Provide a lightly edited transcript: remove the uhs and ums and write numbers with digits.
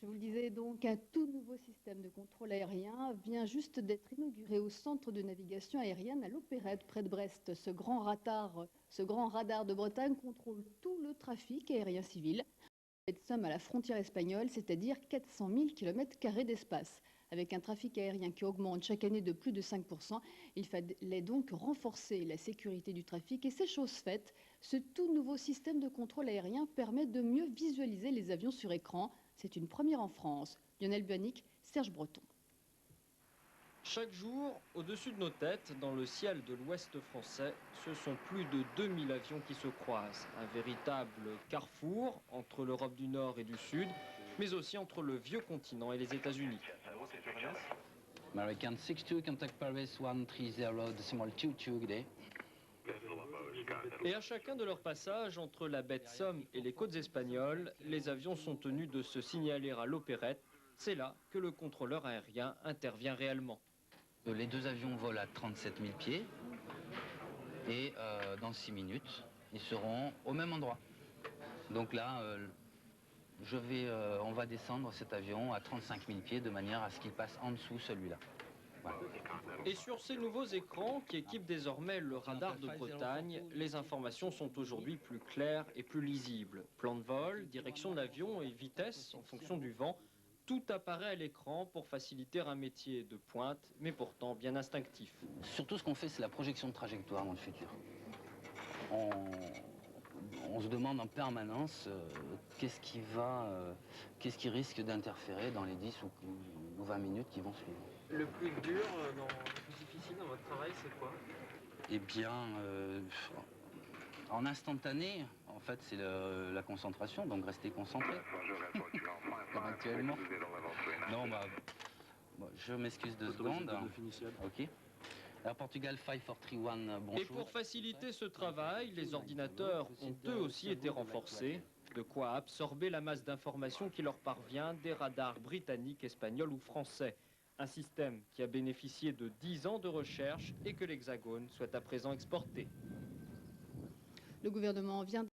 Je vous le disais donc, un tout nouveau système de contrôle aérien vient juste d'être inauguré au centre de navigation aérienne à l'Opérette, près de Brest. Ce grand radar de Bretagne contrôle tout le trafic aérien civil. Nous sommes à la frontière espagnole, c'est-à-dire 400 000 km² d'espace. Avec un trafic aérien qui augmente chaque année de plus de 5%, il fallait donc renforcer la sécurité du trafic et c'est chose faite. Ce tout nouveau système de contrôle aérien permet de mieux visualiser les avions sur écran. C'est une première en France. Lionel Buanic, Serge Breton. Chaque jour, au-dessus de nos têtes, dans le ciel de l'ouest français, ce sont plus de 2000 avions qui se croisent. Un véritable carrefour entre l'Europe du Nord et du Sud, mais aussi entre le vieux continent et les États-Unis. American 62, contact Paris 130, decimal 22, good day. Et à chacun de leurs passages entre la baie de Somme et les côtes espagnoles, les avions sont tenus de se signaler à l'Opérette. C'est là que le contrôleur aérien intervient réellement. Les deux avions volent à 37 000 pieds et dans 6 minutes, ils seront au même endroit. Donc là, on va descendre cet avion à 35 000 pieds de manière à ce qu'il passe en dessous celui-là. Voilà. Et sur ces nouveaux écrans qui équipent désormais le radar de Bretagne, les informations sont aujourd'hui plus claires et plus lisibles. Plan de vol, direction de l'avion et vitesse en fonction du vent. Tout apparaît à l'écran pour faciliter un métier de pointe, mais pourtant bien instinctif. Surtout, ce qu'on fait, c'est la projection de trajectoire dans le futur. On se demande en permanence qu'est-ce qui risque d'interférer dans les 10 ou 20 minutes qui vont suivre. Le plus dur, le plus difficile dans votre travail, c'est quoi? Eh bien, en instantané, en fait, c'est la concentration, donc rester concentré. Comme actuellement. Non, je m'excuse 2 secondes. Ok. Alors, Portugal 5431, bonjour. Et pour faciliter ce travail, les ordinateurs ont eux aussi été renforcés. De quoi absorber la masse d'informations qui leur parvient des radars britanniques, espagnols ou français. Un système qui a bénéficié de 10 ans de recherche et que l'Hexagone souhaite à présent exporter. Le gouvernement vient